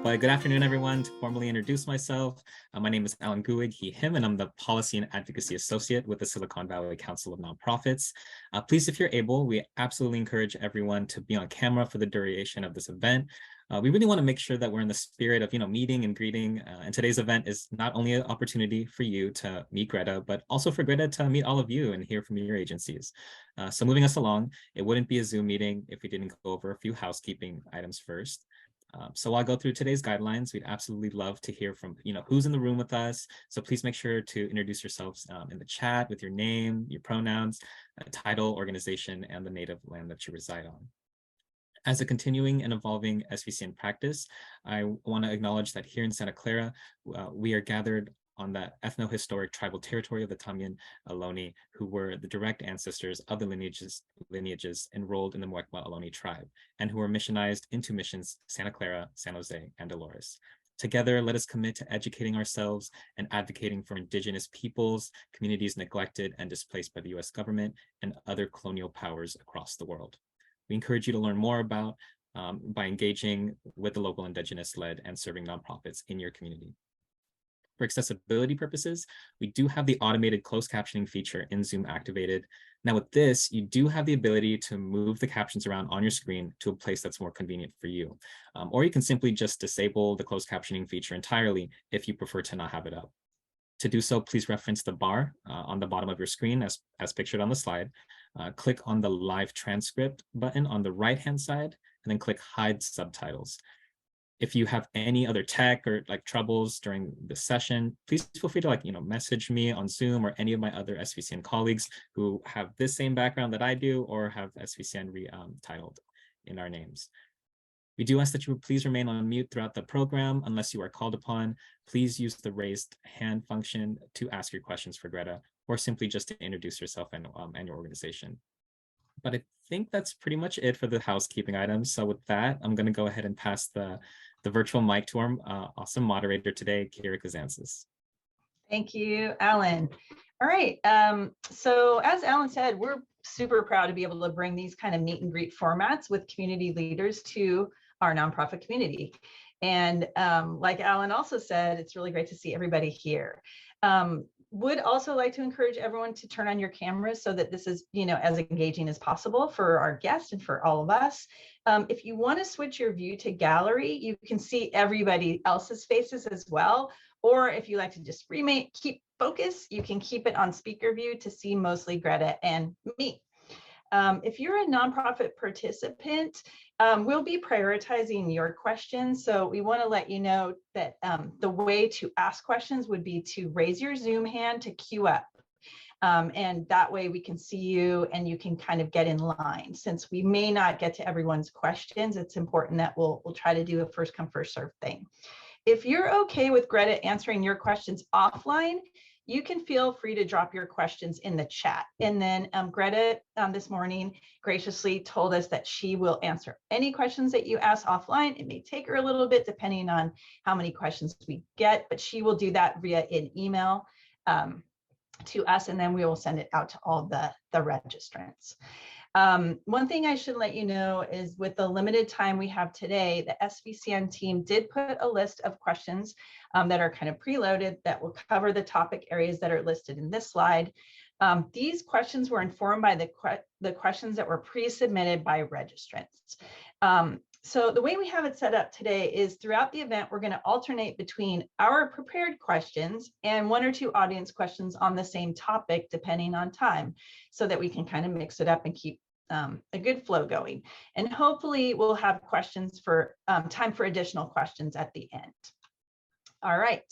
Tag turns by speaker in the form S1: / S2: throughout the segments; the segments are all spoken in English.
S1: But good afternoon, everyone. To formally introduce myself, my name is Alan Guig, he, him, and I'm the Policy and Advocacy Associate with the Silicon Valley Council of Nonprofits. Please, if you're able, we absolutely encourage everyone to be on camera for the duration of this event. We really want to make sure that we're in the spirit of, meeting and greeting. And today's event is not only an opportunity for you to meet Greta, but also for Greta to meet all of you and hear from your agencies. So moving us along, it wouldn't be a Zoom meeting if we didn't go over a few housekeeping items first. So while I go through today's guidelines, we'd absolutely love to hear from, who's in the room with us. So please make sure to introduce yourselves in the chat with your name, your pronouns, title, organization, and the native land that you reside on. As a continuing and evolving SVCN practice, I want to acknowledge that here in Santa Clara, we are gathered on the ethno-historic tribal territory of the Tamien Ohlone, who were the direct ancestors of the lineages enrolled in the Muwekma Ohlone tribe, and who were missionized into missions Santa Clara, San Jose, and Dolores. Together, let us commit to educating ourselves and advocating for Indigenous peoples, communities neglected and displaced by the US government, and other colonial powers across the world. We encourage you to learn more about by engaging with the local Indigenous-led and serving nonprofits in your community. For accessibility purposes, we do have the automated closed captioning feature in Zoom activated. Now with this, you do have the ability to move the captions around on your screen to a place that's more convenient for you. Or you can simply just disable the closed captioning feature entirely if you prefer to not have it up. To do so, please reference the bar on the bottom of your screen as pictured on the slide. Click on the live transcript button on the right-hand side, and then click hide subtitles. If you have any other tech or troubles during the session, please feel free to message me on Zoom or any of my other SVCN colleagues who have this same background that I do or have SVCN titled in our names. We do ask that you would please remain on mute throughout the program unless you are called upon. Please use the raised hand function to ask your questions for Greta, or simply just to introduce yourself and your organization. But I think that's pretty much it for the housekeeping items. So with that, I'm going to go ahead and pass the virtual mic to our awesome moderator today, Kira Kazantzis.
S2: Thank you, Alan. All right. So as Alan said, we're super proud to be able to bring these kind of meet and greet formats with community leaders to our nonprofit community. And like Alan also said, it's really great to see everybody here. Would also like to encourage everyone to turn on your cameras so that this is, as engaging as possible for our guests and for all of us. If you want to switch your view to gallery, you can see everybody else's faces as well. Or if you like to just keep focus, you can keep it on speaker view to see mostly Greta and me. If you're a nonprofit participant, we'll be prioritizing your questions. So we want to let you know that the way to ask questions would be to raise your Zoom hand to queue up. And that way we can see you and you can kind of get in line. Since we may not get to everyone's questions, it's important that we'll try to do a first come, first serve thing. If you're okay with Greta answering your questions offline, you can feel free to drop your questions in the chat. And then Greta this morning graciously told us that she will answer any questions that you ask offline. It may take her a little bit depending on how many questions we get, but she will do that via an email to us, and then we will send it out to all the registrants. One thing I should let you know is with the limited time we have today, the SVCN team did put a list of questions that are kind of preloaded that will cover the topic areas that are listed in this slide. These questions were informed by the questions that were pre-submitted by registrants. So the way we have it set up today is throughout the event, we're going to alternate between our prepared questions and one or two audience questions on the same topic, depending on time, so that we can kind of mix it up and keep a good flow going. And hopefully we'll have questions for time for additional questions at the end. All right.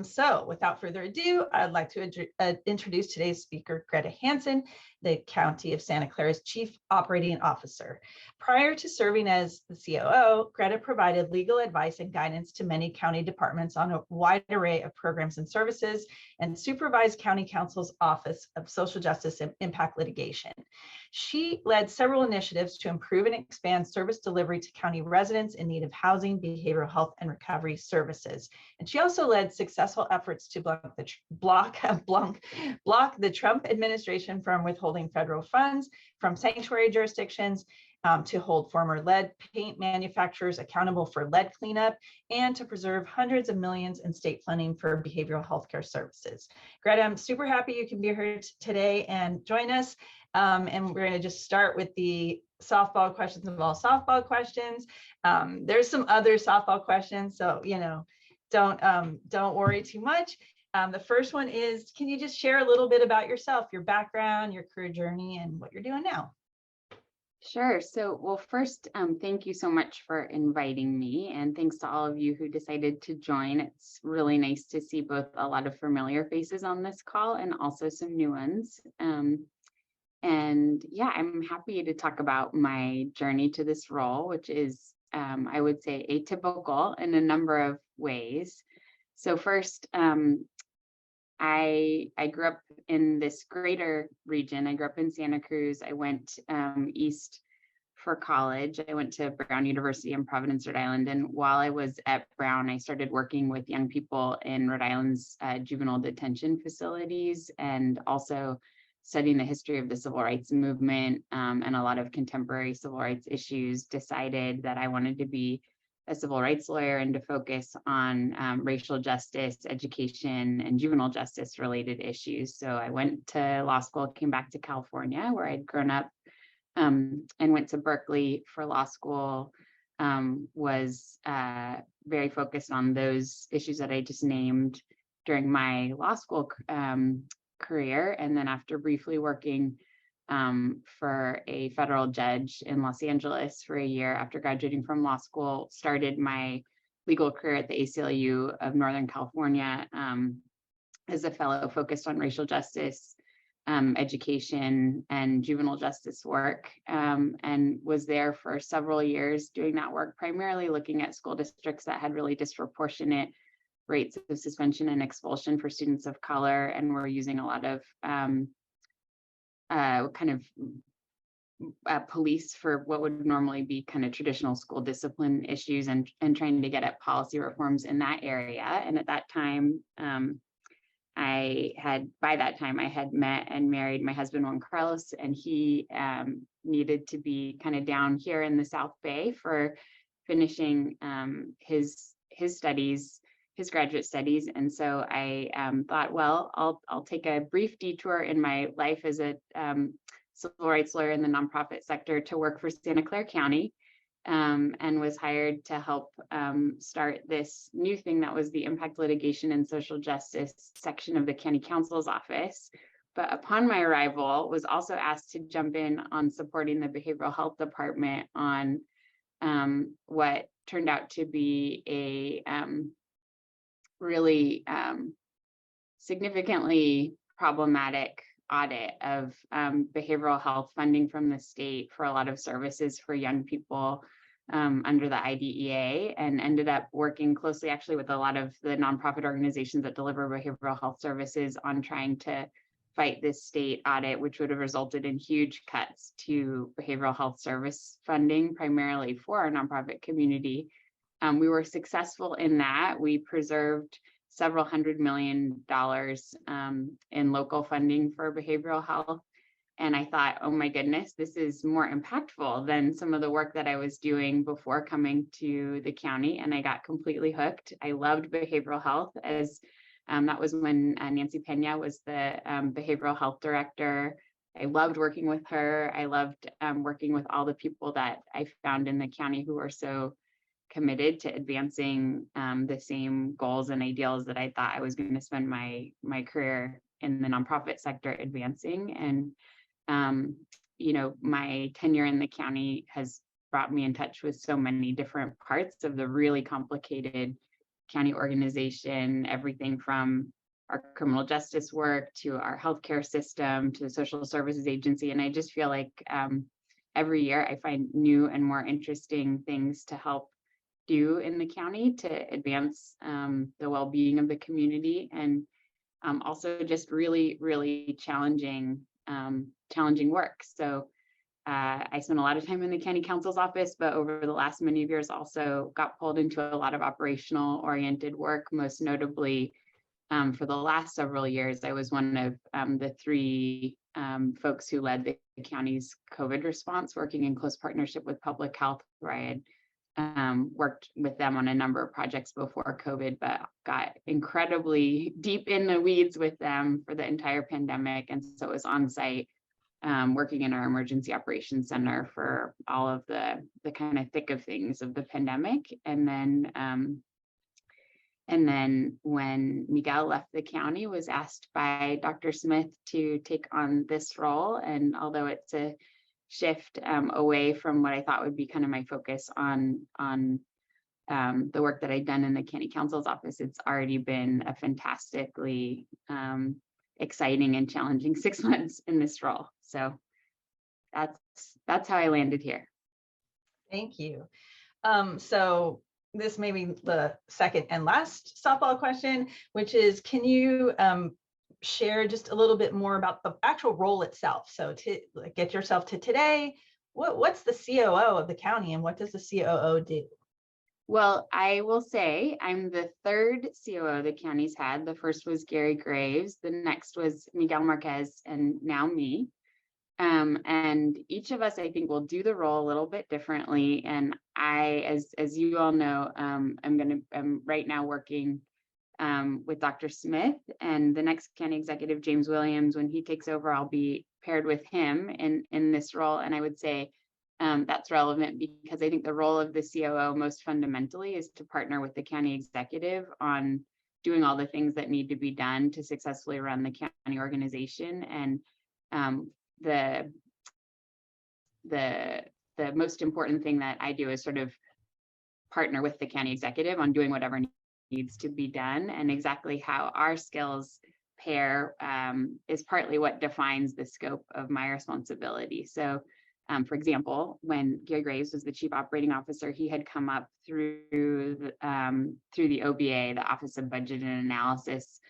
S2: So without further ado, I'd like to introduce today's speaker, Greta Hansen, the County of Santa Clara's Chief Operating Officer. Prior to serving as the COO, Greta provided legal advice and guidance to many county departments on a wide array of programs and services, and supervised County Council's Office of Social Justice and Impact Litigation. She led several initiatives to improve and expand service delivery to county residents in need of housing, behavioral health, and recovery services. And she also led successful efforts to block the Trump administration from withholding federal funds from sanctuary jurisdictions, to hold former lead paint manufacturers accountable for lead cleanup, and to preserve hundreds of millions in state funding for behavioral healthcare services. Greta, I'm super happy you can be here today and join us. And we're going to just start with the softball questions of all softball questions. There's some other softball questions, so don't worry too much. The first one is, can you just share a little bit about yourself, your background, your career journey, and what you're doing now?
S3: Sure. So, well, first, thank you so much for inviting me, and thanks to all of you who decided to join. It's really nice to see both a lot of familiar faces on this call and also some new ones. And yeah, I'm happy to talk about my journey to this role, which is, I would say, atypical in a number of ways. So first, I grew up in this greater region. I grew up in Santa Cruz. I went east for college. I went to Brown University in Providence, Rhode Island. And while I was at Brown, I started working with young people in Rhode Island's juvenile detention facilities, and also studying the history of the civil rights movement and a lot of contemporary civil rights issues. Decided that I wanted to be a civil rights lawyer and to focus on racial justice, education, and juvenile justice related issues. So I went to law school, came back to California where I'd grown up, and went to Berkeley for law school, was very focused on those issues that I just named during my law school career. And then after briefly working for a federal judge in Los Angeles for a year after graduating from law school, started my legal career at the ACLU of Northern California as a fellow focused on racial justice, education, and juvenile justice work, and was there for several years doing that work, primarily looking at school districts that had really disproportionate rates of suspension and expulsion for students of color, and we're using a lot of police for what would normally be kind of traditional school discipline issues, and trying to get at policy reforms in that area. And at that time, I had met and married my husband, Juan Carlos, and he needed to be kind of down here in the South Bay for finishing his studies, his graduate studies. And so I thought, well, I'll take a brief detour in my life as a civil rights lawyer in the nonprofit sector to work for Santa Clara County, and was hired to help start this new thing that was the impact litigation and social justice section of the county counsel's office. But upon my arrival, was also asked to jump in on supporting the behavioral health department on what turned out to be a really significantly problematic audit of behavioral health funding from the state for a lot of services for young people under the IDEA, and ended up working closely actually with a lot of the nonprofit organizations that deliver behavioral health services on trying to fight this state audit, which would have resulted in huge cuts to behavioral health service funding, primarily for our nonprofit community. We were successful in that. We preserved several $100 million in local funding for behavioral health. And I thought, oh my goodness, this is more impactful than some of the work that I was doing before coming to the county. And I got completely hooked. I loved behavioral health, as that was when Nancy Pena was the behavioral health director. I loved working with her. I loved working with all the people that I found in the county who were so committed to advancing the same goals and ideals that I thought I was going to spend my career in the nonprofit sector advancing. And my tenure in the county has brought me in touch with so many different parts of the really complicated county organization, everything from our criminal justice work to our healthcare system to the social services agency. And I just feel like every year I find new and more interesting things to help do in the county to advance the well-being of the community, and also just really, really challenging work. So I spent a lot of time in the county counsel's office, but over the last many years also got pulled into a lot of operational oriented work. Most notably, for the last several years, I was one of the three folks who led the county's COVID response, working in close partnership with public health, where I had worked with them on a number of projects before COVID, but got incredibly deep in the weeds with them for the entire pandemic. And so it was on site, working in our emergency operations center for all of the kind of thick of things of the pandemic. And then when Miguel left the county, was asked by Dr. Smith to take on this role. And although it's a shift away from what I thought would be kind of my focus on the work that I'd done in the county council's office, it's already been a fantastically exciting and challenging 6 months in this role. So that's how I landed here.
S2: Thank you. So this may be the second and last softball question, which is, can you share just a little bit more about the actual role itself? So to get yourself to today, what's the COO of the county and what does the COO do?
S3: Well, I will say I'm the third COO the county's had. The first was Gary Graves. The next was Miguel Marquez, and now me. And each of us, I think, will do the role a little bit differently. And I, as you all know, I'm right now working with Dr. Smith, and the next county executive, James Williams, when he takes over, I'll be paired with him in this role. And I would say that's relevant because I think the role of the COO most fundamentally is to partner with the county executive on doing all the things that need to be done to successfully run the county organization. And the most important thing that I do is sort of partner with the county executive on doing whatever needs to be done, and exactly how our skills pair is partly what defines the scope of my responsibility. So for example, when Gary Graves was the chief operating officer, he had come up through the OBA, the Office of Budget and Analysis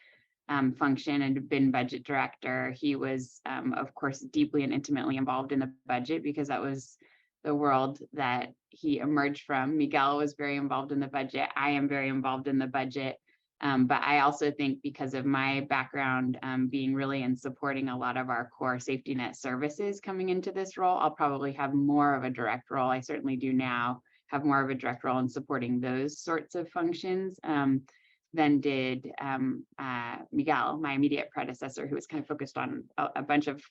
S3: function, and been budget director. He was, of course, deeply and intimately involved in the budget because that was the world that he emerged from. Miguel was very involved in the budget. I am very involved in the budget. But I also think because of my background being really in supporting a lot of our core safety net services coming into this role, I'll probably have more of a direct role. I certainly do now have more of a direct role in supporting those sorts of functions than did Miguel, my immediate predecessor, who was kind of focused on a bunch of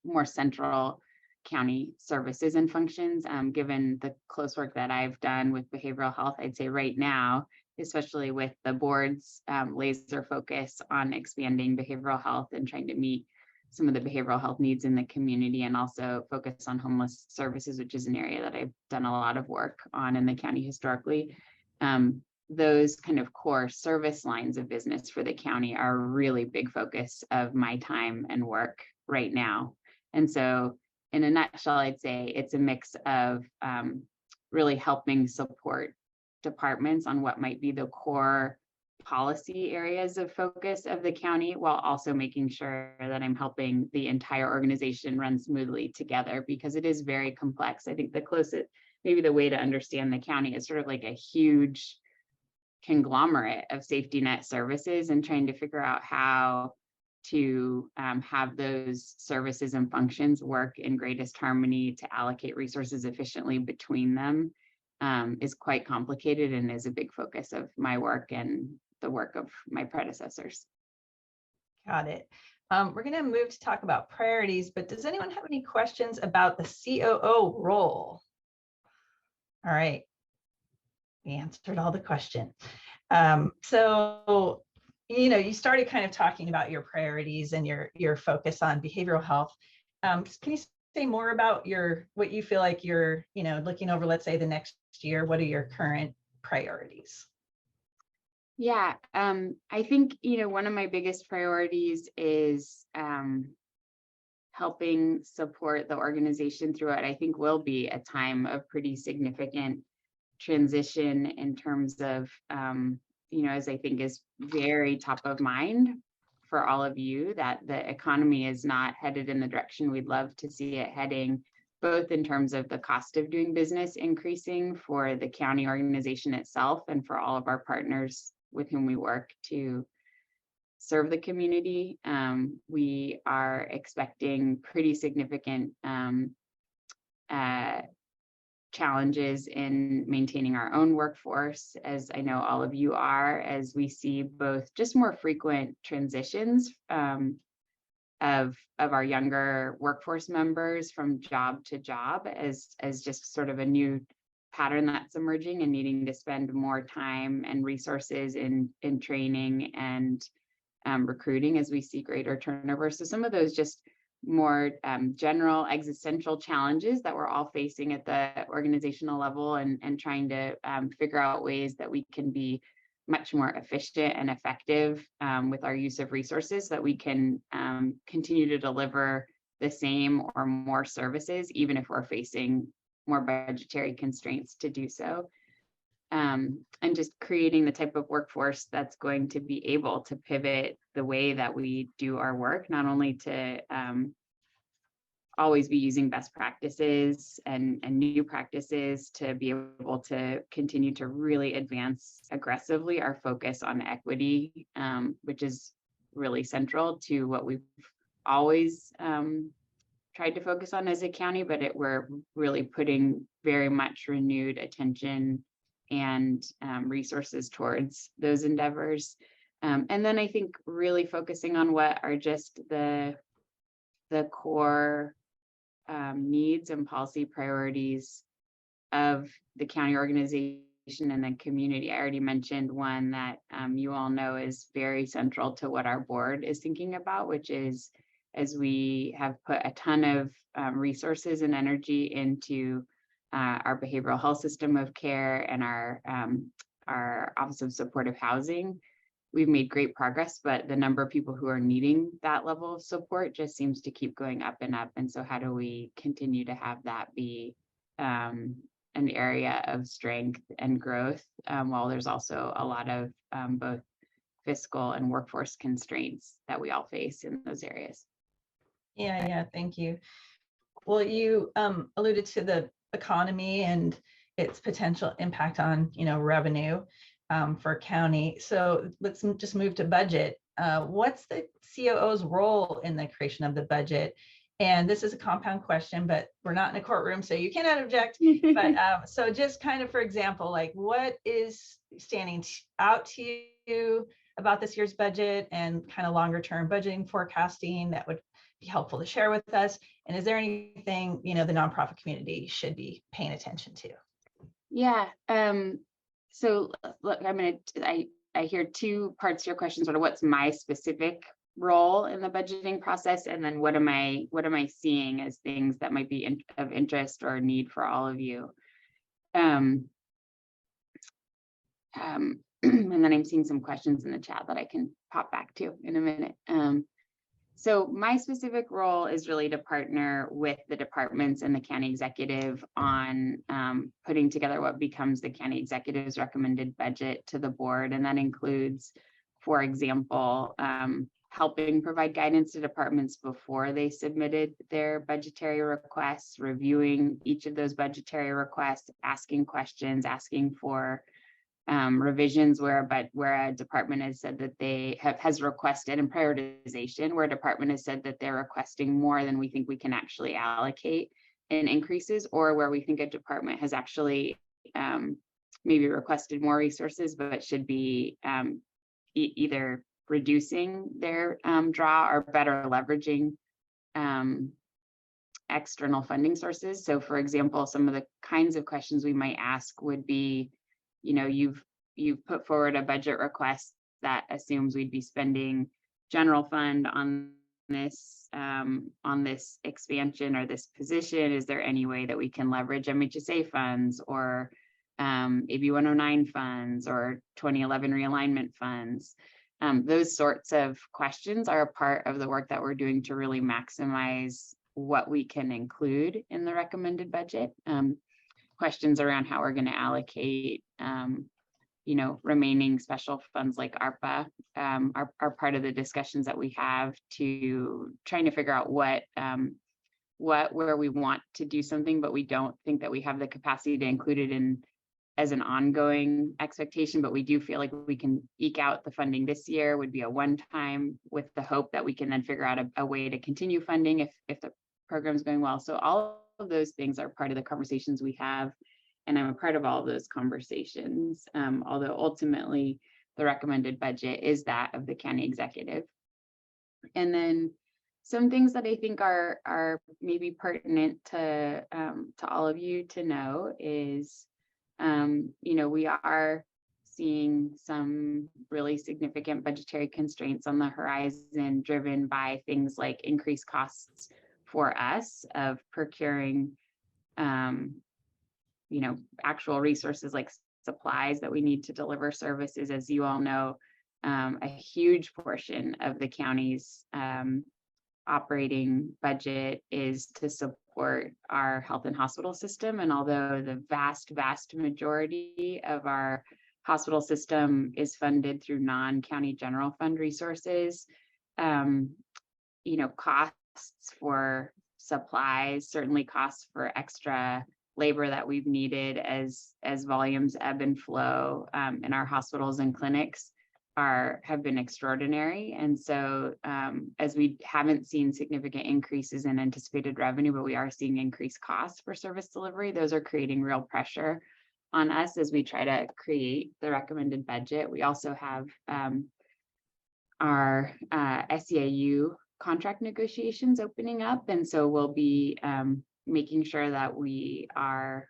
S3: more central county services and functions. Given the close work that I've done with behavioral health, I'd say right now, especially with the board's laser focus on expanding behavioral health and trying to meet some of the behavioral health needs in the community, and also focus on homeless services, which is an area that I've done a lot of work on in the county historically. Those kind of core service lines of business for the county are a really big focus of my time and work right now. And so in a nutshell, I'd say it's a mix of really helping support departments on what might be the core policy areas of focus of the county, while also making sure that I'm helping the entire organization run smoothly together, because it is very complex. I think the closest, maybe the way to understand the county is sort of like a huge conglomerate of safety net services, and trying to figure out how to have those services and functions work in greatest harmony to allocate resources efficiently between them is quite complicated, and is a big focus of my work and the work of my predecessors.
S2: Got it. We're going to move to talk about priorities, but does anyone have any questions about the COO role? All right. We answered all the questions. So, you started kind of talking about your priorities and your focus on behavioral health. Can you say more about what you feel like you're, looking over, let's say, the next year? What are your current priorities?
S3: Yeah, I think, one of my biggest priorities is helping support the organization through what I think will be a time of pretty significant transition in terms of, as I think is very top of mind for all of you, that the economy is not headed in the direction we'd love to see it heading, both in terms of the cost of doing business increasing for the county organization itself and for all of our partners with whom we work to serve the community. We are expecting pretty significant challenges in maintaining our own workforce, as I know all of you are, as we see both just more frequent transitions of our younger workforce members from job to job, as just sort of a new pattern that's emerging, and needing to spend more time and resources in training and recruiting as we see greater turnover. So some of those just more general existential challenges that we're all facing at the organizational level, and trying to figure out ways that we can be much more efficient and effective with our use of resources, so that we can continue to deliver the same or more services, even if we're facing more budgetary constraints to do so. And just creating the type of workforce that's going to be able to pivot the way that we do our work, not only to always be using best practices and new practices to be able to continue to really advance aggressively our focus on equity, which is really central to what we've always tried to focus on as a county, but we're really putting very much renewed attention and resources towards those endeavors. And then I think really focusing on what are just the core needs and policy priorities of the county organization and the community. I already mentioned one that you all know is very central to what our board is thinking about, which is, as we have put a ton of resources and energy into our behavioral health system of care and our Office of Supportive Housing, we've made great progress, but the number of people who are needing that level of support just seems to keep going up and up. And so how do we continue to have that be an area of strength and growth, while there's also a lot of both fiscal and workforce constraints that we all face in those areas?
S2: Yeah, thank you. Well, you alluded to the economy and its potential impact on, revenue for county. So let's just move to budget. What's the COO's role in the creation of the budget? And this is a compound question, but we're not in a courtroom, so you cannot object. But so just kind of, for example, like what is standing out to you about this year's budget, and kind of longer term budgeting forecasting that would be helpful to share with us? And is there anything, the nonprofit community should be paying attention to?
S3: Yeah. So look, I hear two parts to your question, sort of what's my specific role in the budgeting process, and then what am I seeing as things that might be of interest or need for all of you. And then I'm seeing some questions in the chat that I can pop back to in a minute. So my specific role is really to partner with the departments and the county executive on putting together what becomes the county executive's recommended budget to the board. And that includes, for example, helping provide guidance to departments before they submitted their budgetary requests, reviewing each of those budgetary requests, asking questions, asking for revisions where a department has said that they has requested, and prioritization where a department has said that they're requesting more than we think we can actually allocate in increases, or where we think a department has actually maybe requested more resources but should be either reducing their draw or better leveraging external funding sources. So for example, some of the kinds of questions we might ask would be, you've put forward a budget request that assumes we'd be spending general fund on this expansion or this position. Is there any way that we can leverage MHSA funds or AB 109 funds or 2011 realignment funds? Those sorts of questions are a part of the work that we're doing to really maximize what we can include in the recommended budget. Questions around how we're going to allocate, remaining special funds like ARPA are part of the discussions that we have to trying to figure out where we want to do something, but we don't think that we have the capacity to include it as an ongoing expectation, but we do feel like we can eke out the funding this year, would be a one-time, with the hope that we can then figure out a way to continue funding if the program's going well. So all of those things are part of the conversations we have, and I'm a part of all of those conversations, although ultimately the recommended budget is that of the county executive. And then some things that I think are maybe pertinent to all of you to know is, we are seeing some really significant budgetary constraints on the horizon, driven by things like increased costs for us of procuring, actual resources like supplies that we need to deliver services. As you all know, a huge portion of the county's operating budget is to support our health and hospital system. And although the vast majority of our hospital system is funded through non-county general fund resources, costs for supplies, certainly costs for extra labor that we've needed as volumes ebb and flow in our hospitals and clinics have been extraordinary. And so as we haven't seen significant increases in anticipated revenue, but we are seeing increased costs for service delivery, those are creating real pressure on us as we try to create the recommended budget. We also have our SEIU contract negotiations opening up. And so we'll be making sure that we are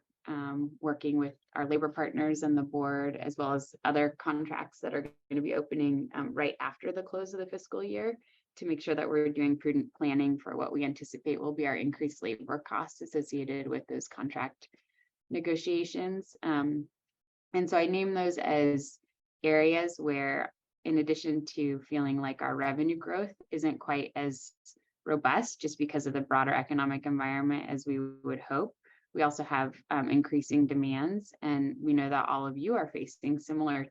S3: working with our labor partners and the board, as well as other contracts that are going to be opening right after the close of the fiscal year, to make sure that we're doing prudent planning for what we anticipate will be our increased labor costs associated with those contract negotiations. And so I name those as areas where, in addition to feeling like our revenue growth isn't quite as robust just because of the broader economic environment as we would hope, we also have increasing demands, and we know that all of you are facing similar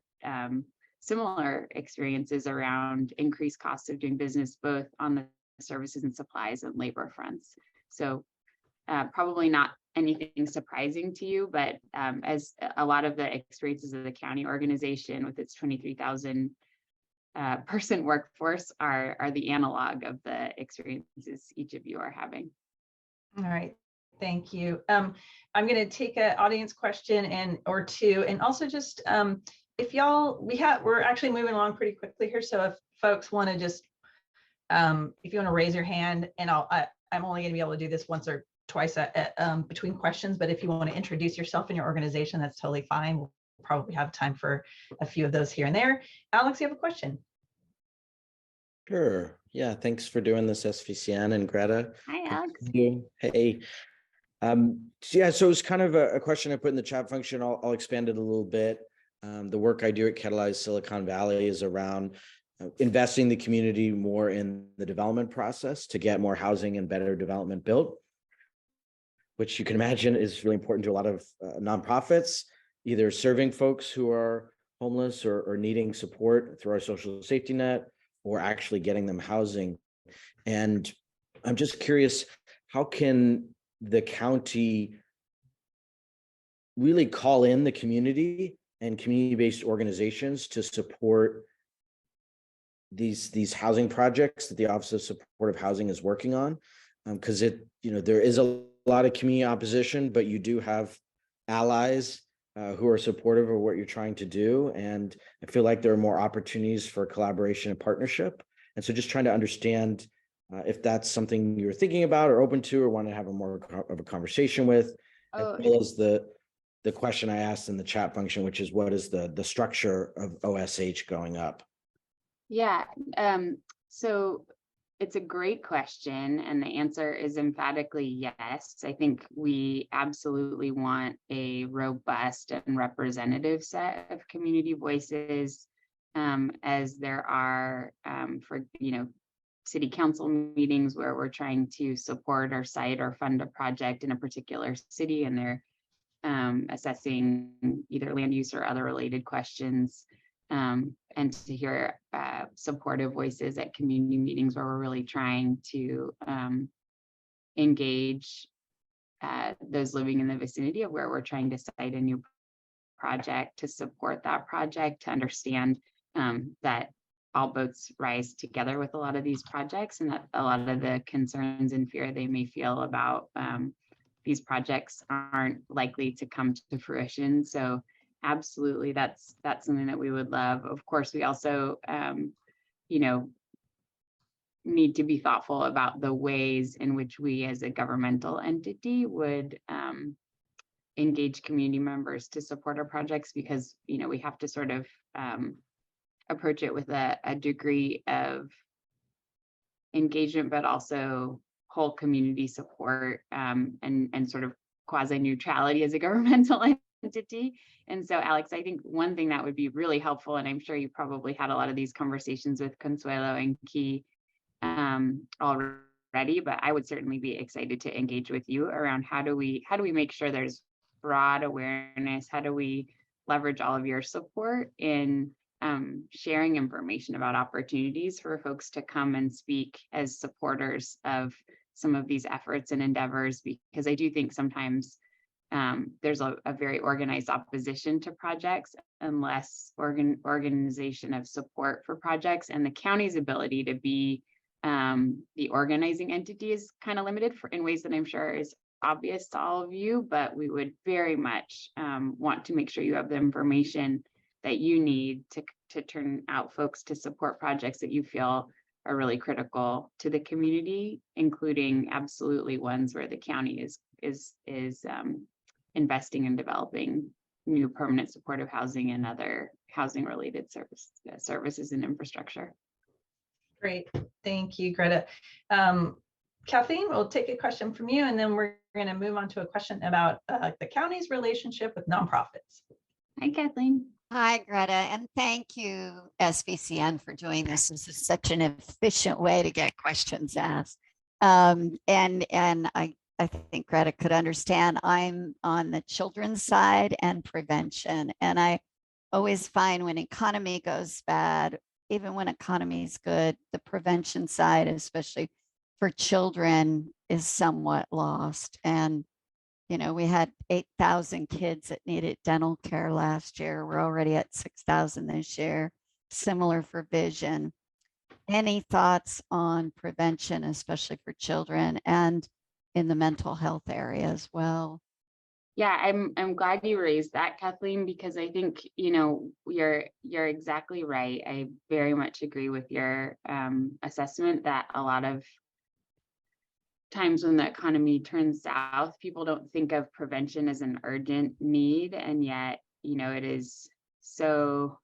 S3: experiences around increased costs of doing business, both on the services and supplies and labor fronts. So probably not anything surprising to you, but as a lot of the experiences of the county organization with its 23,000 person workforce are the analog of the experiences each of you are having.
S2: All right. Thank you. I'm going to take an audience question or two, and also just if y'all, we're actually moving along pretty quickly here. So if folks want to just, if you want to raise your hand, and I'm only going to be able to do this once or twice between questions, but if you want to introduce yourself and your organization, that's totally fine. We'll probably have time for a few of those here and there. Alex, you have a question?
S4: Sure. Yeah. Thanks for doing this, SVCN and Greta.
S3: Hi, Alex.
S4: Hey. So it's kind of a question I put in the chat function. I'll expand it a little bit. The work I do at Catalyze Silicon Valley is around investing the community more in the development process to get more housing and better development built, which you can imagine is really important to a lot of nonprofits, either serving folks who are homeless or needing support through our social safety net, or actually getting them housing. And I'm just curious, how can the county really call in the community and community-based organizations to support these housing projects that the Office of Supportive Housing is working on? Because there is a lot of community opposition, but you do have allies who are supportive of what you're trying to do. And I feel like there are more opportunities for collaboration and partnership. And so just trying to understand if that's something you're thinking about or open to, or want to have a more of a conversation with, as well as the question I asked in the chat function, which is what is the structure of OSH going up?
S3: Yeah, so it's a great question, and the answer is emphatically yes. I think we absolutely want a robust and representative set of community voices, as there are for city council meetings where we're trying to support or cite or fund a project in a particular city, and they're assessing either land use or other related questions, and to hear supportive voices at community meetings where we're really trying to engage those living in the vicinity of where we're trying to cite a new project, to support that project, to understand that all boats rise together with a lot of these projects, and that a lot of the concerns and fear they may feel about these projects aren't likely to come to fruition. So absolutely, that's something that we would love. Of course, we also, you know, need to be thoughtful about the ways in which we as a governmental entity would engage community members to support our projects, because, you know, we have to sort of approach it with a degree of engagement, but also whole community support, and sort of quasi neutrality as a governmental entity. And so, Alex, I think one thing that would be really helpful, and I'm sure you probably had a lot of these conversations with Consuelo and Key already, but I would certainly be excited to engage with you around how do we make sure there's broad awareness, how do we leverage all of your support in sharing information about opportunities for folks to come and speak as supporters of some of these efforts and endeavors, because I do think sometimes there's a very organized opposition to projects and less organization of support for projects, and the county's ability to be the organizing entity is kind of limited in ways that I'm sure is obvious to all of you, but we would very much want to make sure you have the information that you need to turn out folks to support projects that you feel are really critical to the community, including absolutely ones where the county is investing in developing new permanent supportive housing and other housing related services and infrastructure.
S2: Great, thank you, Greta. Kathleen, we'll take a question from you, and then we're going to move on to a question about the county's relationship with nonprofits.
S3: Hi, Kathleen.
S5: Hi, Greta, and thank you, SVCN, for doing this. This is such an efficient way to get questions asked. And I think Greta could understand. I'm on the children's side and prevention, and I always find when economy goes bad, even when economy is good, the prevention side, especially for children, is somewhat lost. And you know, we had 8,000 kids that needed dental care last year. We're already at 6,000 this year. Similar for vision. Any thoughts on prevention, especially for children, and in the mental health area as well?
S3: Yeah, I'm glad you raised that, Kathleen, because I think, you know, you're exactly right. I very much agree with your assessment that a lot of times when the economy turns south, people don't think of prevention as an urgent need, and yet, you know, it is so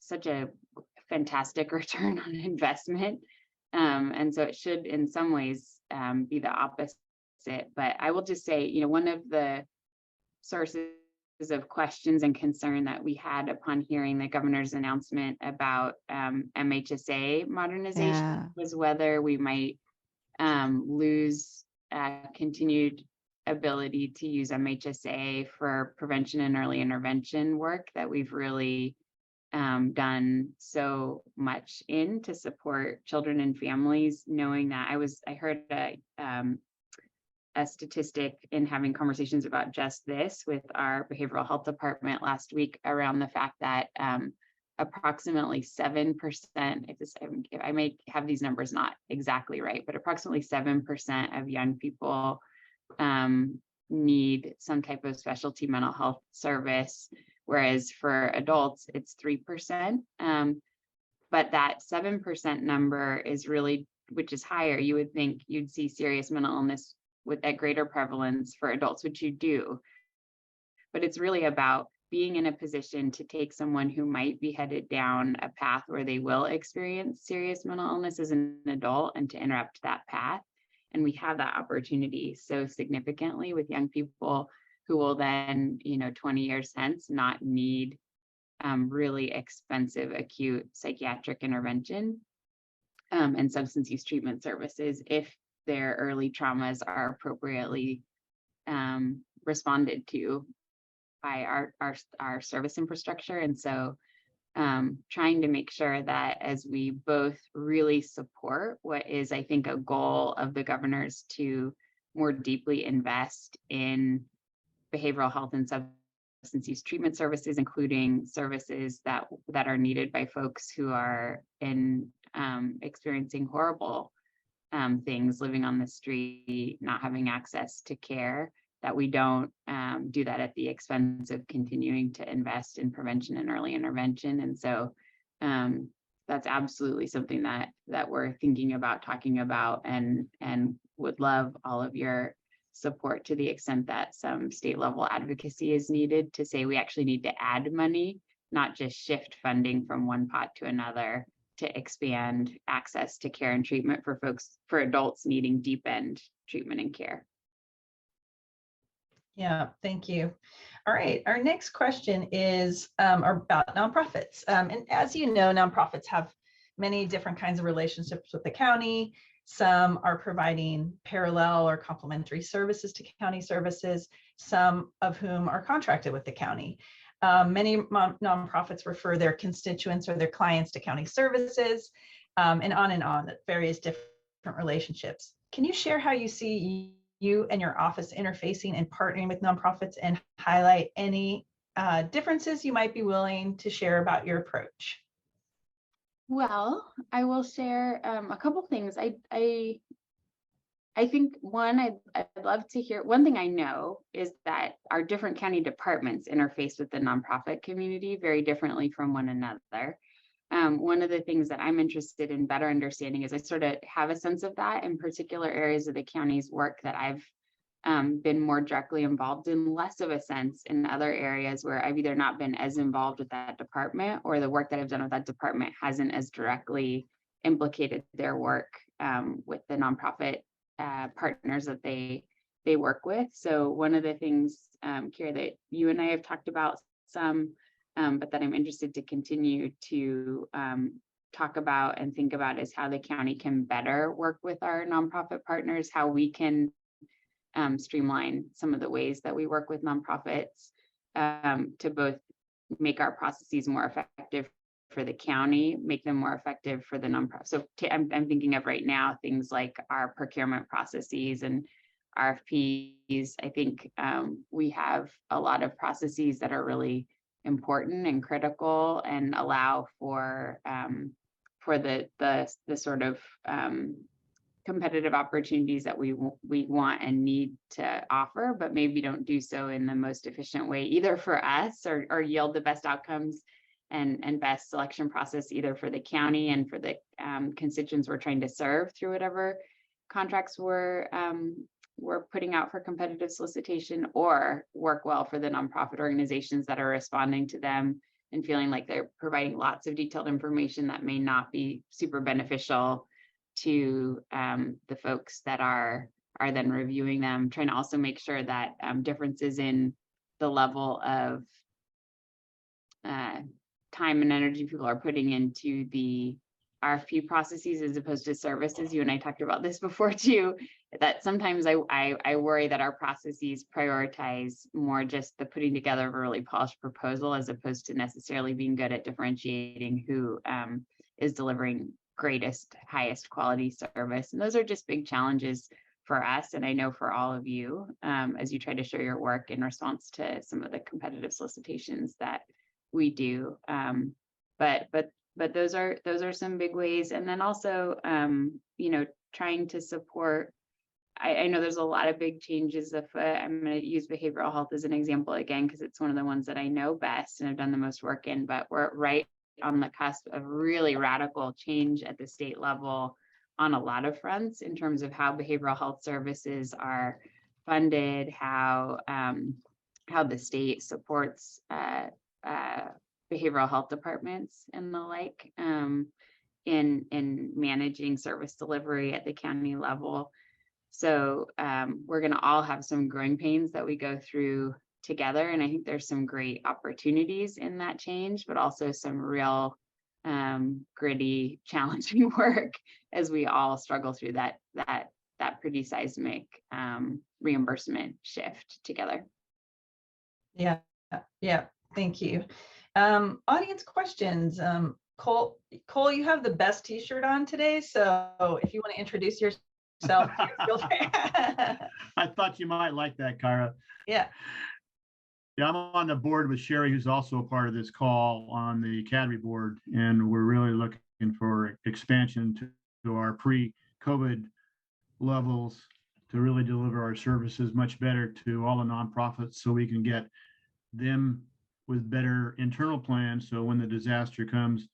S3: such a fantastic return on investment, and so it should in some ways be the opposite. But I will just say, you know, one of the sources of questions and concern that we had upon hearing the governor's announcement about MHSA modernization was whether we might lose continued ability to use MHSA for prevention and early intervention work that we've really done so much in to support children and families. Knowing that I heard a statistic in having conversations about just this with our behavioral health department last week around the fact that approximately 7%, if I may have these numbers not exactly right, but approximately 7% of young people need some type of specialty mental health service, whereas for adults, it's 3%. But that 7% number is really, which is higher, you would think you'd see serious mental illness with that greater prevalence for adults, which you do. But it's really about being in a position to take someone who might be headed down a path where they will experience serious mental illness as an adult and to interrupt that path. And we have that opportunity so significantly with young people who will then, you know, 20 years hence, not need really expensive acute psychiatric intervention and substance use treatment services if their early traumas are appropriately responded to by our service infrastructure. And so trying to make sure that as we both really support what is, I think, a goal of the governors to more deeply invest in behavioral health and substance substance use treatment services, including services that are needed by folks who are experiencing horrible things, living on the street, not having access to care, that we don't do that at the expense of continuing to invest in prevention and early intervention. And so that's absolutely something that we're thinking about, talking about, and would love all of your support to the extent that some state level advocacy is needed to say we actually need to add money, not just shift funding from one pot to another to expand access to care and treatment for adults needing deep end treatment and care.
S2: Yeah, thank you. All right, our next question is about nonprofits. And as you know, nonprofits have many different kinds of relationships with the county. Some are providing parallel or complementary services to county services, some of whom are contracted with the county. Many nonprofits refer their constituents or their clients to county services, and on, various different relationships. Can you share how you see you and your office interfacing and partnering with nonprofits, and highlight any differences you might be willing to share about your approach?
S3: Well, I will share a couple things. I think I'd love to hear, one thing I know is that our different county departments interface with the nonprofit community very differently from one another. One of the things that I'm interested in better understanding is I sort of have a sense of that in particular areas of the county's work that I've been more directly involved in, less of a sense in other areas where I've either not been as involved with that department, or the work that I've done with that department hasn't as directly implicated their work with the nonprofit partners that they work with. So one of the things, Kira, that you and I have talked about some, but that I'm interested to continue to talk about and think about, is how the county can better work with our nonprofit partners, how we can streamline some of the ways that we work with nonprofits to both make our processes more effective for the county, make them more effective for the nonprofit. So I'm thinking of right now things like our procurement processes and RFPs. I think we have a lot of processes that are really important and critical and allow for the sort of competitive opportunities that we want and need to offer, but maybe don't do so in the most efficient way, either for us or yield the best outcomes and best selection process, either for the county and for the constituents we're trying to serve through whatever contracts we're putting out for competitive solicitation, or work well for the nonprofit organizations that are responding to them and feeling like they're providing lots of detailed information that may not be super beneficial to the folks that are then reviewing them. Trying to also make sure that differences in the level of time and energy people are putting into the RFP processes as opposed to services. You and I talked about this before too, that sometimes I worry that our processes prioritize more just the putting together of a really polished proposal, as opposed to necessarily being good at differentiating who is delivering greatest, highest quality service. And those are just big challenges for us, and I know for all of you, as you try to share your work in response to some of the competitive solicitations that we do. But those are some big ways. And then also, trying to support. I know there's a lot of big changes afoot. I'm going to use behavioral health as an example again, because it's one of the ones that I know best and have done the most work in, but we're right on the cusp of really radical change at the state level on a lot of fronts in terms of how behavioral health services are funded, how the state supports behavioral health departments and the like in managing service delivery at the county level. So we're going to all have some growing pains that we go through together. And I think there's some great opportunities in that change, but also some real gritty, challenging work as we all struggle through that pretty seismic reimbursement shift together.
S2: Yeah, thank you. Audience questions. Cole, you have the best t-shirt on today, so if you want to introduce yourself, feel free.
S6: I thought you might like that, Cara.
S2: Yeah.
S6: Yeah, I'm on the board with Sherry, who's also a part of this call on the Academy board, and we're really looking for expansion to our pre-COVID levels to really deliver our services much better to all the nonprofits so we can get them with better internal plans. So when the disaster comes,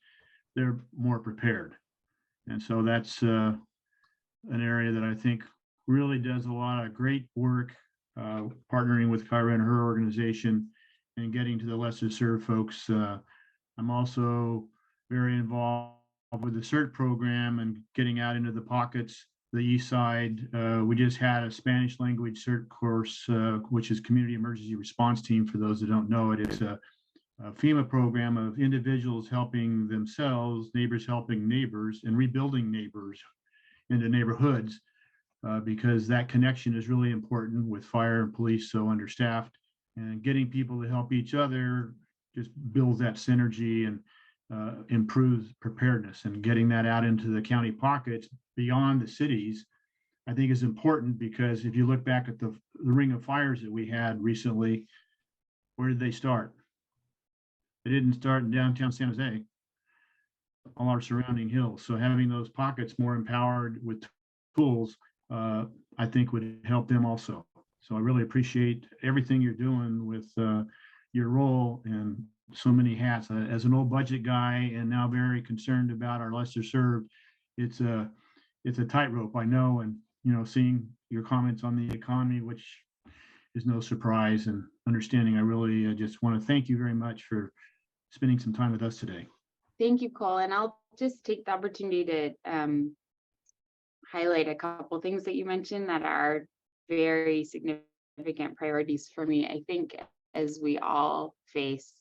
S6: they're more prepared. And so that's an area that I think really does a lot of great work, partnering with Kyra and her organization and getting to the lesser served folks. I'm also very involved with the CERT program and getting out into the pockets, the east side. We just had a Spanish language CERT course, which is Community Emergency Response Team. For those that don't know it, it's a FEMA program of individuals helping themselves, neighbors helping neighbors, and rebuilding neighbors into neighborhoods, because that connection is really important with fire and police so understaffed, and getting people to help each other just builds that synergy and improves preparedness. And getting that out into the county pockets beyond the cities, I think is important, because if you look back at the ring of fires that we had recently, where did they start? They didn't start in downtown San Jose, all our surrounding hills. So having those pockets more empowered with tools, I think would help them also. So I really appreciate everything you're doing with your role and so many hats. As an old budget guy and now very concerned about our lesser served, it's a tightrope, I know. And seeing your comments on the economy, which is no surprise, and understanding, I really just want to thank you very much for spending some time with us today.
S3: Thank you, Cole. And I'll just take the opportunity to highlight a couple things that you mentioned that are very significant priorities for me. I think as we all face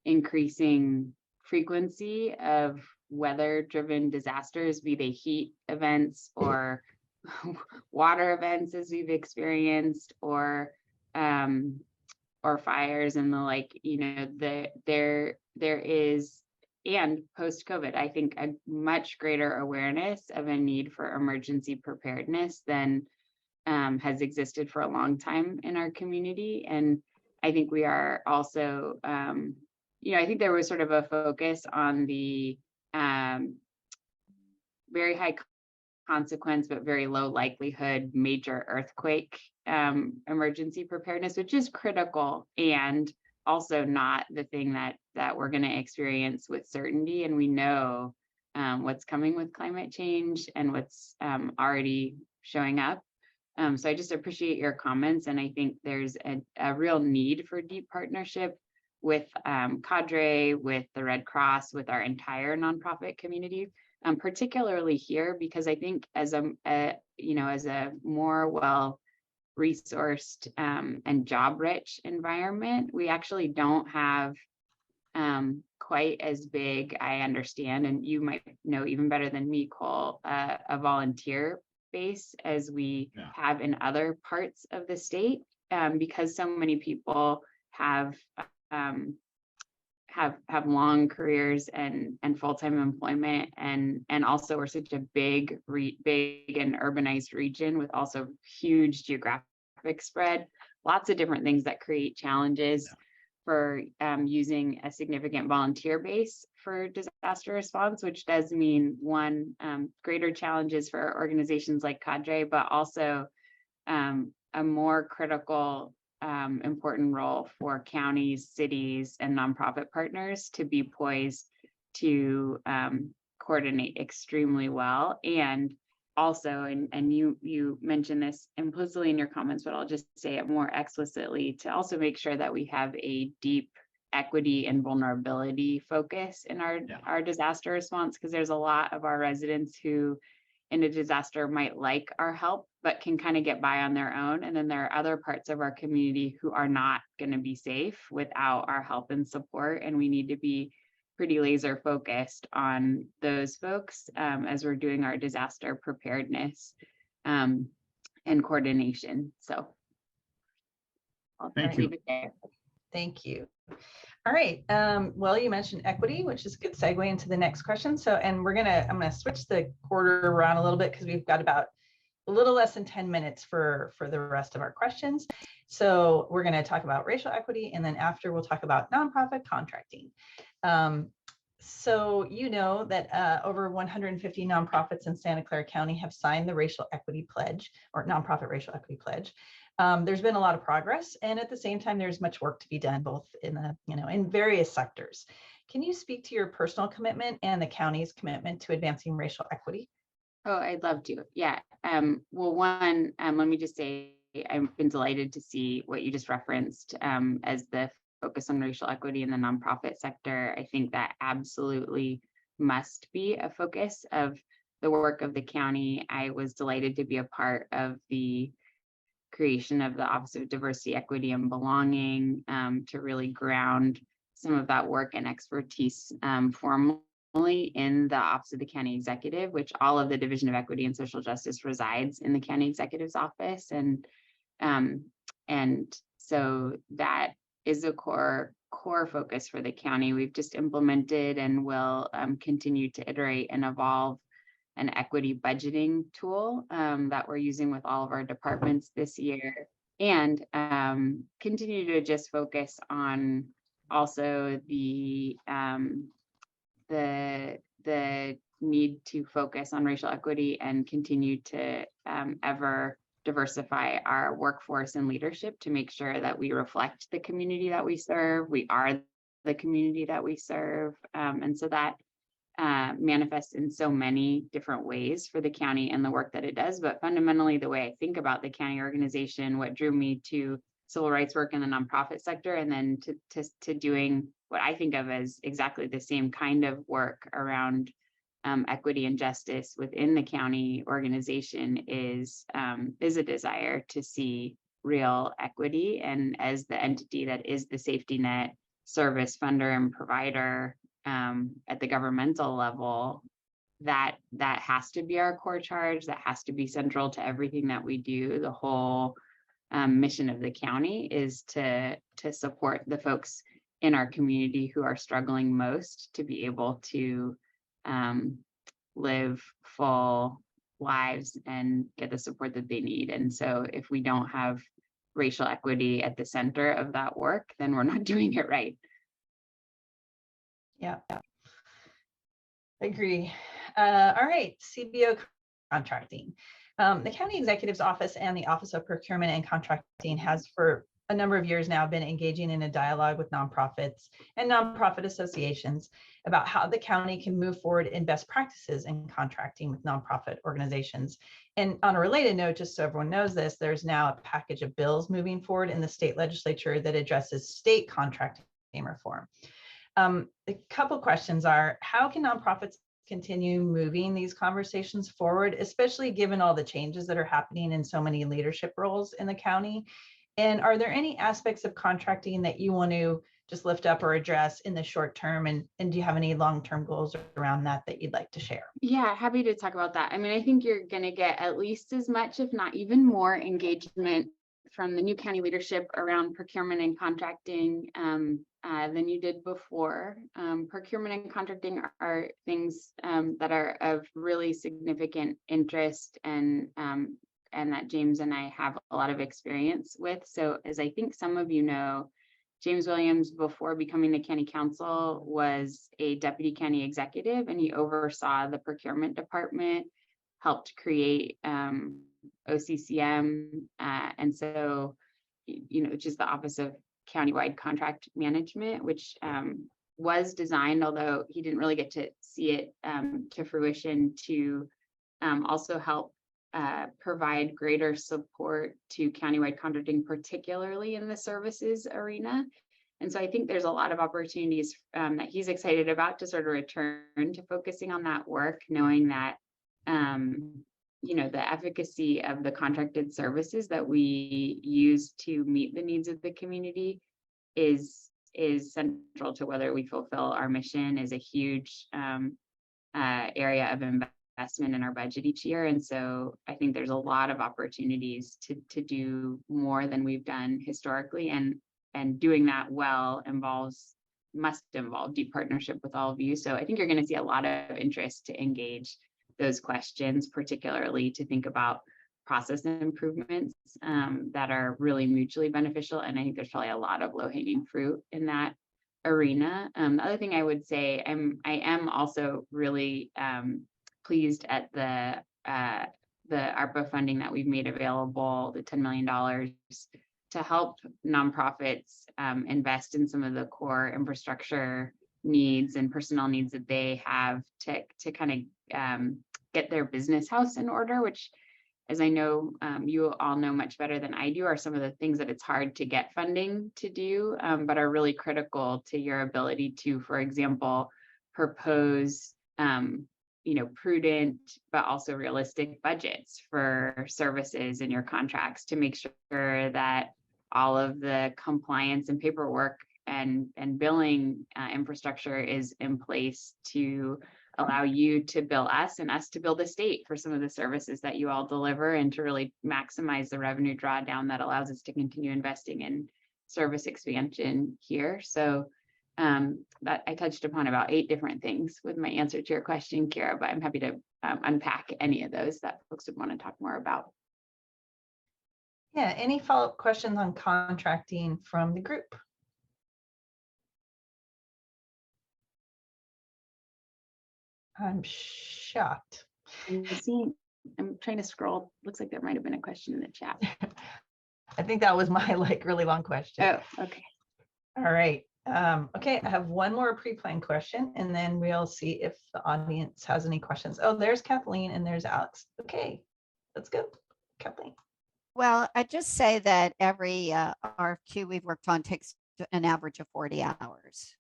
S3: increasing frequency of weather-driven disasters, be they heat events or water events as we've experienced, or fires and the like, there is, and post-COVID, I think a much greater awareness of a need for emergency preparedness than has existed for a long time in our community. And I think we are also, I think there was sort of a focus on the very high consequence, but very low likelihood major earthquake emergency preparedness, which is critical and also not the thing that we're going to experience with certainty. And we know what's coming with climate change and what's already showing up. So I just appreciate your comments. And I think there's a real need for deep partnership with Cadre, with the Red Cross, with our entire nonprofit community, particularly here, because I think as a more well-resourced and job-rich environment, we actually don't have quite as big, I understand, and you might know even better than me, Cole, a volunteer base as we have in other parts of the state, because so many people have long careers and full-time employment, and also we're such a big and urbanized region with also huge geographic spread, lots of different things that create challenges for using a significant volunteer base for disaster response, which does mean greater challenges for organizations like Cadre, but also a more critical important role for counties, cities, and nonprofit partners to be poised to coordinate extremely well. And also, and you mentioned this implicitly in your comments, but I'll just say it more explicitly, to also make sure that we have a deep equity and vulnerability focus in our disaster response, because there's a lot of our residents who in a disaster might like our help, but can kind of get by on their own. And then there are other parts of our community who are not going to be safe without our help and support. And we need to be pretty laser focused on those folks as we're doing our disaster preparedness and coordination. So I'll leave it there.
S2: Thank you. All right. Well, you mentioned equity, which is a good segue into the next question. So, and I'm gonna switch the quarter around a little bit because we've got about a little less than 10 minutes for the rest of our questions. So we're going to talk about racial equity, and then after we'll talk about nonprofit contracting. So you know that over 150 nonprofits in Santa Clara County have signed the Racial Equity Pledge, or Nonprofit Racial Equity Pledge. There's been a lot of progress, and at the same time, there's much work to be done, both in in various sectors. Can you speak to your personal commitment and the county's commitment to advancing racial equity?
S3: Oh, I'd love to. Yeah. Well, one, let me just say, I've been delighted to see what you just referenced as the focus on racial equity in the nonprofit sector. I think that absolutely must be a focus of the work of the county. I was delighted to be a part of the creation of the Office of Diversity, Equity, and Belonging to really ground some of that work and expertise formally in the Office of the County Executive, which all of the Division of Equity and Social Justice resides in the County Executive's office. And so that is a core focus for the county. We've just implemented and will continue to iterate and evolve an equity budgeting tool that we're using with all of our departments this year, and continue to just focus on also the need to focus on racial equity and continue to ever diversify our workforce and leadership to make sure that we reflect the community that we serve. We are the community that we serve. And so that manifests in so many different ways for the county and the work that it does. But fundamentally, the way I think about the county organization, what drew me to civil rights work in the nonprofit sector, and then to doing what I think of as exactly the same kind of work around equity and justice within the county organization is a desire to see real equity. And as the entity that is the safety net, service funder, and provider at the governmental level, that has to be our core charge. That has to be central to everything that we do. The whole mission of the county is to support the folks in our community who are struggling most to be able to live full lives and get the support that they need. And so if we don't have racial equity at the center of that work, then we're not doing it right.
S2: Yeah, agree. All right, CBO contracting. The County Executive's Office and the Office of Procurement and Contracting has for a number of years now been engaging in a dialogue with nonprofits and nonprofit associations about how the county can move forward in best practices in contracting with nonprofit organizations. And on a related note, just so everyone knows this, there's now a package of bills moving forward in the state legislature that addresses state contracting reform. A couple questions are, how can nonprofits continue moving these conversations forward, especially given all the changes that are happening in so many leadership roles in the county? And are there any aspects of contracting that you want to just lift up or address in the short term? And do you have any long-term goals around that you'd like to share?
S3: Yeah, happy to talk about that. I mean, I think you're going to get at least as much, if not even more, engagement from the new county leadership around procurement and contracting than you did before. Procurement and contracting are things that are of really significant interest and that James and I have a lot of experience with. So as I think some of you know, James Williams, before becoming the county council, was a deputy county executive, and he oversaw the procurement department, helped create OCCM, and so, which is the Office of Countywide Contract Management, which was designed, although he didn't really get to see it to fruition, to also help provide greater support to countywide contracting, particularly in the services arena. And so I think there's a lot of opportunities that he's excited about to sort of return to focusing on that work, knowing that the efficacy of the contracted services that we use to meet the needs of the community is central to whether we fulfill our mission, is a huge area of investment in our budget each year. And so I think there's a lot of opportunities to do more than we've done historically, and doing that well must involve deep partnership with all of you. So I think you're going to see a lot of interest to engage those questions, particularly to think about process improvements that are really mutually beneficial. And I think there's probably a lot of low-hanging fruit in that arena. The other thing I would say, I am also really pleased at the ARPA funding that we've made available, the $10 million to help nonprofits invest in some of the core infrastructure needs and personnel needs that they have to kind of get their business house in order, which, as I know you all know much better than I do, are some of the things that it's hard to get funding to do, but are really critical to your ability to, for example, propose prudent but also realistic budgets for services in your contracts to make sure that all of the compliance and paperwork and billing infrastructure is in place to allow you to bill us and us to bill the state for some of the services that you all deliver, and to really maximize the revenue drawdown that allows us to continue investing in service expansion here. So that I touched upon about 8 different things with my answer to your question, Kira, but I'm happy to unpack any of those that folks would want to talk more about.
S2: Yeah, any follow-up questions on contracting from the group? I'm shocked.
S3: I'm trying to scroll. Looks like there might have been a question in the chat.
S2: I think that was my really long question.
S3: Oh, okay.
S2: All right. Okay, I have one more pre-planned question, and then we'll see if the audience has any questions. Oh, there's Kathleen and there's Alex. Okay, let's go, Kathleen.
S5: Well, I just say that every RFQ we've worked on takes an average of 40 hours.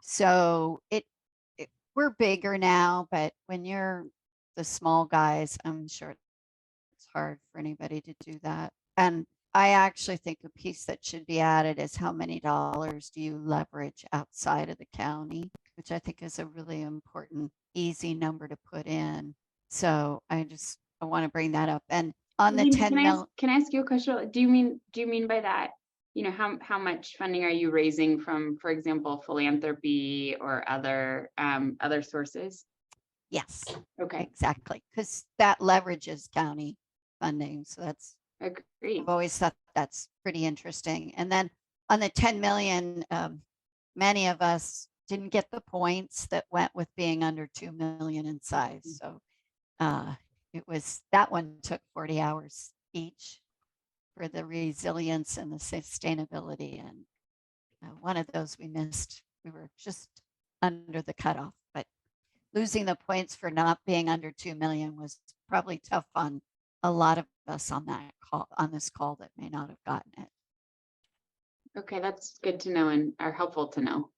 S5: So we're bigger now, but when you're the small guys, I'm sure it's hard for anybody to do that. And I actually think a piece that should be added is how many dollars do you leverage outside of the county, which I think is a really important, easy number to put in. So I want to bring that up. And on the 10 million.
S3: Can I ask you a question? Do you mean by that, how much funding are you raising from, for example, philanthropy or other sources?
S5: Yes.
S3: Okay.
S5: Exactly. Because that leverages county funding. So that's,
S3: agreed.
S5: I've always thought that's pretty interesting. And then on the 10 million, many of us didn't get the points that went with being under 2 million in size. So that one took 40 hours each for the resilience and the sustainability. And one of those we missed. We were just under the cutoff, but losing the points for not being under 2 million was probably tough on a lot of us on this call that may not have gotten it.
S3: Okay, that's good to know and are helpful to know.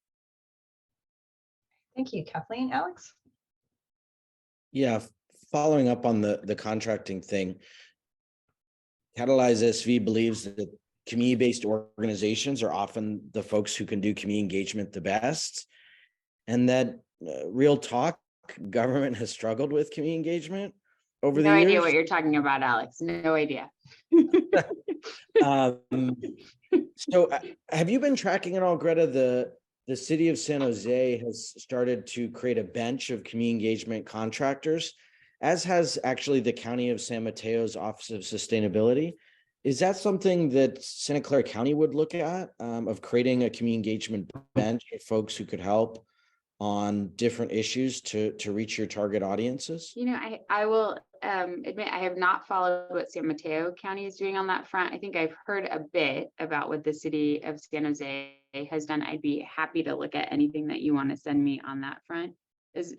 S2: Thank you, Kathleen. Alex?
S4: Yeah, following up on the contracting thing, Catalyze SV believes that community-based organizations are often the folks who can do community engagement the best, and that real talk, government has struggled with community engagement over the years.
S3: No idea what you're talking about, Alex. No idea.
S4: So have you been tracking at all, Greta? The city of San Jose has started to create a bench of community engagement contractors, as has actually the County of San Mateo's Office of Sustainability. Is that something that Santa Clara County would look at, of creating a community engagement bench of folks who could help on different issues to reach your target audiences?
S3: I will admit I have not followed what San Mateo County is doing on that front. I think I've heard a bit about what the city of San Jose has done. I'd be happy to look at anything that you want to send me on that front. As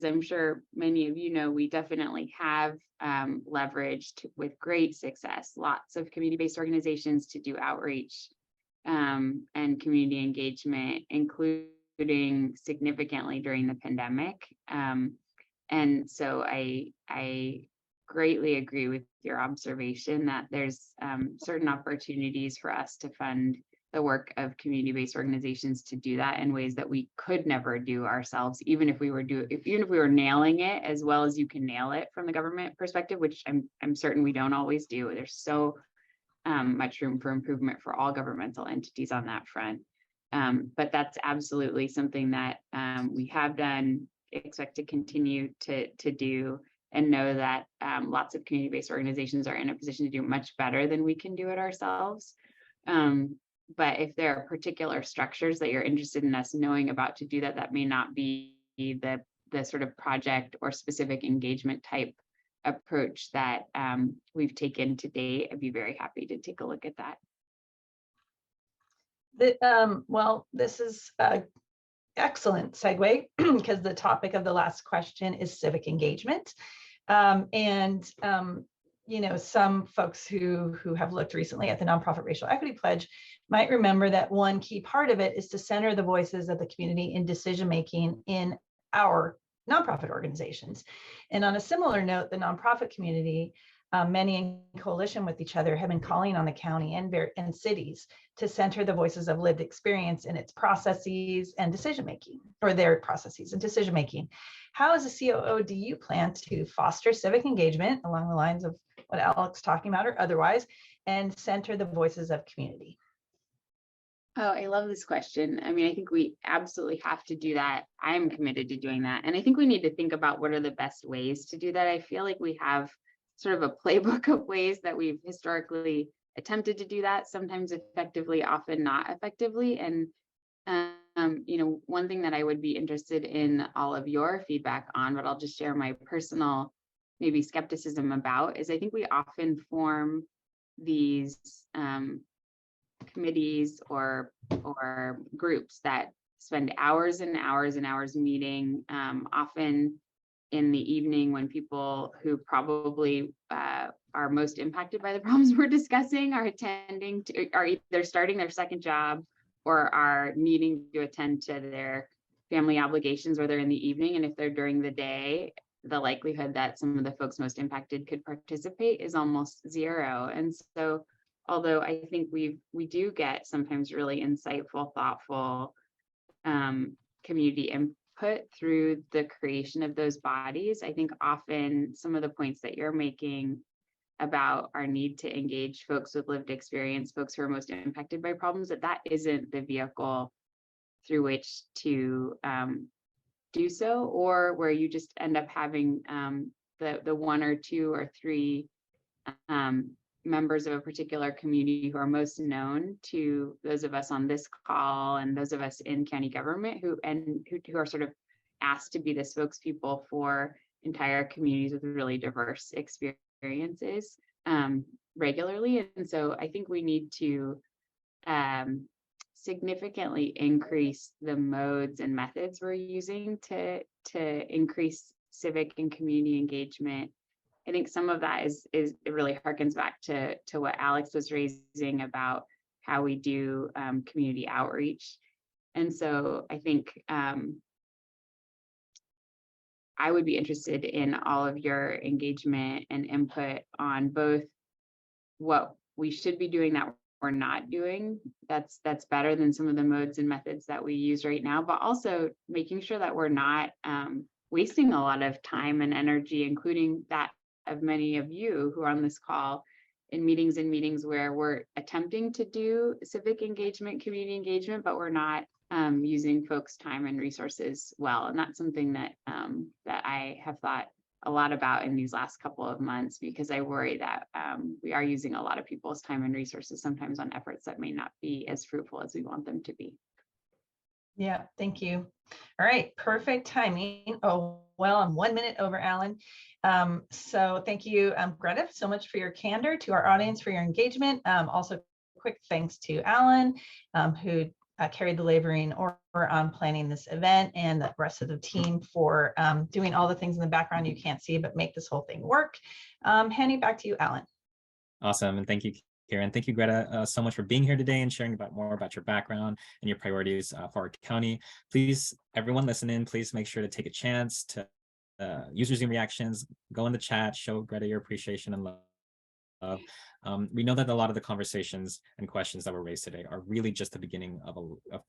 S3: I'm sure many of you know, we definitely have leveraged with great success lots of community-based organizations to do outreach and community engagement, including significantly during the pandemic. And so I greatly agree with your observation that there's certain opportunities for us to fund the work of community-based organizations to do that in ways that we could never do ourselves, even if we were nailing it as well as you can nail it from the government perspective, which I'm certain we don't always do. There's so much room for improvement for all governmental entities on that front. But that's absolutely something that we have done, expect to continue to do. and know that lots of community-based organizations are in a position to do much better than we can do it ourselves. But if there are particular structures that you're interested in us knowing about to do that, that may not be the sort of project or specific engagement type approach that we've taken to date, I'd be very happy to take a look at that.
S2: Well, this is an excellent segue because the topic of the last question is civic engagement. You know, some folks who have looked recently at the Nonprofit Racial Equity Pledge might remember that one key part of it is to center the voices of the community in decision-making in our nonprofit organizations. And on a similar note, the nonprofit community, many in coalition with each other, have been calling on the county and cities to center the voices of lived experience in its processes and decision-making, or their processes and decision-making. How, as a COO, do you plan to foster civic engagement along the lines of what Alex talking about or otherwise, and center the voices of community?
S3: Oh, I love this question. I mean, I think we absolutely have to do that. I'm committed to doing that. And I think we need to think about what are the best ways to do that. I feel like we have sort of a playbook of ways that we've historically attempted to do that, sometimes effectively, often not effectively. And, you know, one thing that I would be interested in all of your feedback on, but I'll just share my personal maybe skepticism about, is I think we often form these committees or groups that spend hours and hours and hours meeting, often in the evening when people who probably are most impacted by the problems we're discussing are either starting their second job or are needing to attend to their family obligations, or they're in the evening. And if they're during the day, the likelihood that some of the folks most impacted could participate is almost zero. And so, although I think we do get sometimes really insightful, thoughtful community input through the creation of those bodies, I think often some of the points that you're making about our need to engage folks with lived experience, folks who are most impacted by problems, that isn't the vehicle through which to do so, or where you just end up having the one or two or three members of a particular community who are most known to those of us on this call and those of us in county government who are sort of asked to be the spokespeople for entire communities with really diverse experiences regularly. And so I think we need to significantly increase the modes and methods we're using to increase civic and community engagement. I think some of that is it really harkens back to what Alex was raising about how we do community outreach. And so I think I would be interested in all of your engagement and input on both what we should be doing that we're not doing that's better than some of the modes and methods that we use right now, but also making sure that we're not wasting a lot of time and energy, including that of many of you who are on this call, in meetings where we're attempting to do civic engagement, community engagement, but we're not using folks' time and resources well. And that's something that that I have thought a lot about in these last couple of months, because I worry that we are using a lot of people's time and resources sometimes on efforts that may not be as fruitful as we want them to be.
S2: Yeah, thank you. All right, perfect timing. Oh, well, I'm 1 minute over, Alan. So thank you, Greta, so much for your candor, to our audience for your engagement. Also, quick thanks to Alan, who carried the laboring order on planning this event, and the rest of the team for doing all the things in the background you can't see, but make this whole thing work. Handing back to you, Alan.
S1: Awesome, and thank you, Karen. Thank you, Greta, so much for being here today and sharing more about your background and your priorities for our county. Please, everyone listening, please make sure to take a chance to use your Zoom reactions, go in the chat, show Greta your appreciation and love. We know that a lot of the conversations and questions that were raised today are really just the beginning of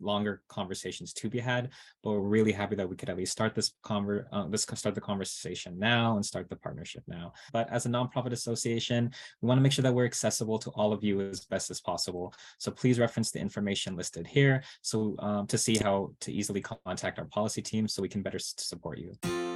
S1: longer conversations to be had, but we're really happy that we could at least start start the conversation now and start the partnership now. But as a nonprofit association, we want to make sure that we're accessible to all of you as best as possible. So please reference the information listed here to see how to easily contact our policy team so we can better support you.